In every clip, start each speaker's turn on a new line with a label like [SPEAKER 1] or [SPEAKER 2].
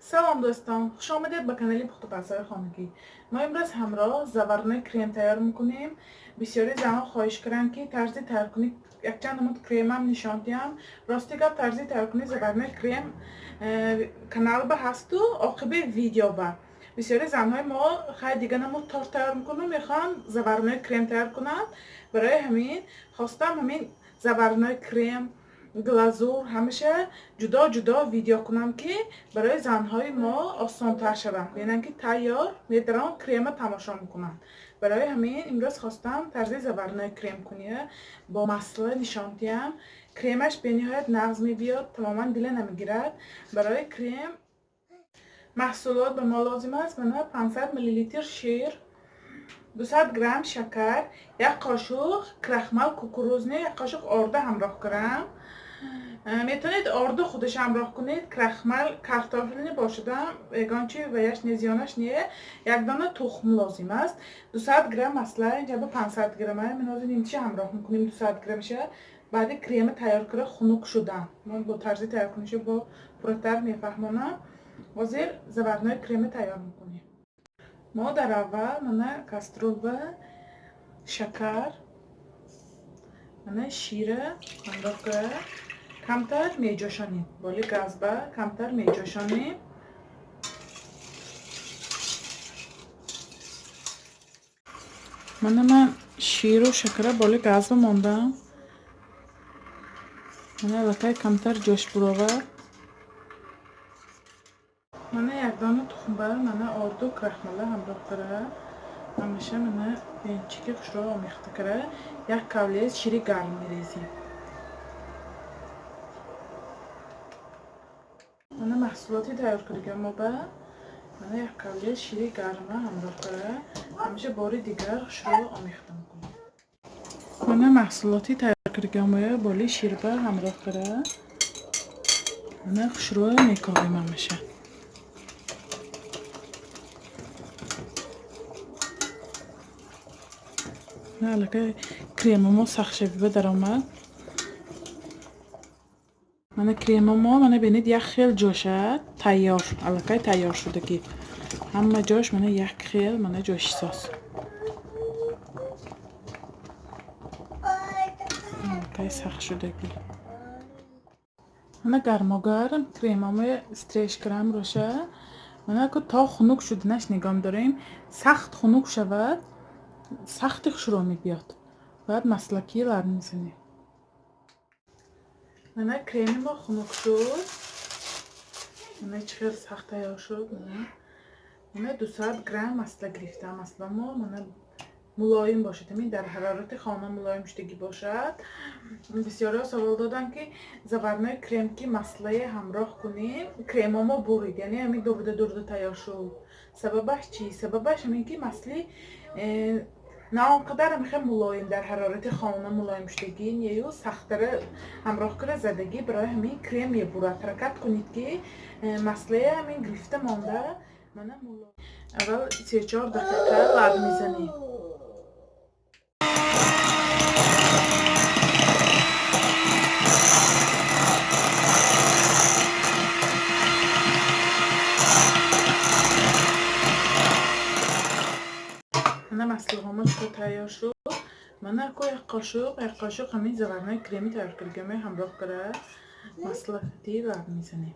[SPEAKER 1] سلام دوستان، خوش آمدید به کانال پخت و پس‌های خانگی. ما امروز همراه زبرنه کریم تیار میکنیم. بسیاری زنها خواهش کردن که طرز تیار کنی یک چند مدت کریم هم نشان دیم. راستی که طرز تیار کنی زبرنه کریم کانال به هست و عاقب ویدیو به بسیاری زنهای ما خیلی دیگه نمود تارت تیار میکنن میخوان زبرنه کریم تیار کنند. برای همین خواستم همین زبرنه کریم گلازور همیشه جدا جدا ویدیو کنم که برای زنهای ما آسان تر شود. ببینن که تیار میدارن کریم تماشا میکنن. برای همین امروز خواستم طرز زبرنه کریم کنیه با مسئله نشان دیم. کریمش به نهایت نغز میبیاد، تماما دل نمیگیرد. برای کریم محصولات به ما لازم است. من 500 میلی لیتر شیر، 200 گرم شکر، یک قاشق کرخمل کوکروزنی، یک قاشق آرده همراه کردم. میتونید آرده خودش همراه کنید، کرخمل کارتoffelini باشدم یگانچی و یش نیزیانش نیه. یک دانه تخم لازم است. 200 گرم مثلا اینجا به 500 گرمه منازی نیمچه همراه میکنیم. 200 گرمشه بعد کریم تیار کرده خنک شدن. من با طرز تیار کنیش با پرتر میفهمونم. وزیر زبرنای کریم تیار میکنیم. ما در اول من کسترول به شکر من شیره همراه کرده کمتر میجوشانیم. بالی گاز با کمتر میجوشانیم. من شیر و شکر بالی گاز با موندم. من لکه کمتر جوش بروه. من یک دانه تخم بر من آردو کرخمله همراه کرده. همیشه من بینچی که خوش رو آمیخته کرده. یک کولیه شیری گرم میریزیم. من محصولاتی تیار کردم ما با من یک کولیه شیری گرم همراه کرده. همیشه باری دیگر خوش رو آمیخته میکنم. من محصولاتی تیار کردم بالی شیر با همراه کرده. من خوش رو میکاویم همیشه. نه لکه کریم ما سخت شوی در آمد. من کریم ما من بینید یک خیل جوشه تیار لکه تیار شده که همه جاش من یک خیل من جوش ساس لکه سخت شده که من گرماگرم کریم ما استریش کرم روشه. من که تا خنک شدنش نگام داریم سخت خنک شود سخت شروع می بیاد بعد مسلکی لر میزنیم. من کریم ما خنک شد. من چقدر سخت تیار شد. من 200 گرم مسله گرفتم. مسله ما من ملایم باشد. همین در حرارت خانه ملایم شدگی باشد. بسیاری سوال دادن که زبرنه کریم که مسله همراه کنیم کریم ما برید یعنی همین دورده تیار شد. سببش چی؟ سببش همین که مسله نه آنقدر میخوام ملایم در حرارت خانه ملایم شدگی یا سخت‌تر همراه کرده زدگی. برای همین کریم میبرد. حرکت کنید که مسله همین گرفته مانده. من ملایم اول 3-4 دقیقه لب میزنیم. من مسله هامو چطور تیار شد. من یک قاشق همین زبرنه کریمی تیار کردم همراه کرده مسله دی لب میزنیم.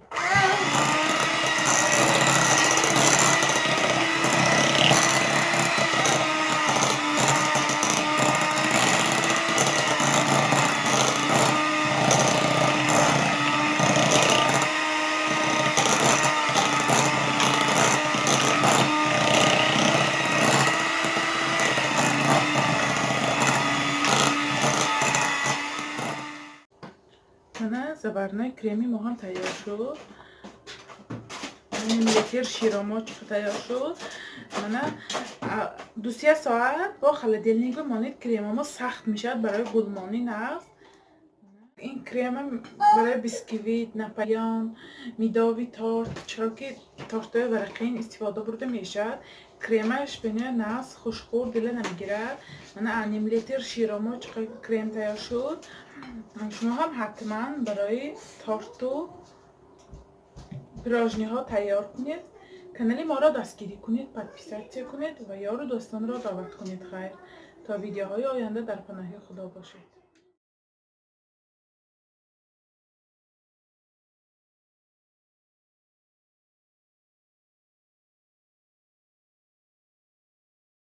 [SPEAKER 1] من زبرنه کریمی ما هم تیار شد. این لیتر شیرما تیار شد. من 2-3 ساعت با خلدلنگو مانید کریم ما سخت میشد برای گلمانی نفت. این کریم برای بیسکویت، نپایان، میداوی تارت چرا که تارتای ورقین استفاده برده میشد. کریمش بینه نفس خوشخور دل نمیگیرد. من نیم لیتر شیرما کریم تیار شد. شما هم حتما برای تارتو پیراژنی ها تیار کنید. کانال ما را دستگیری کنید، پادپیسات کنید و یار و دوستان را دعوت کنید. خیر تا ویدیوهای آینده در پناه خدا باشید.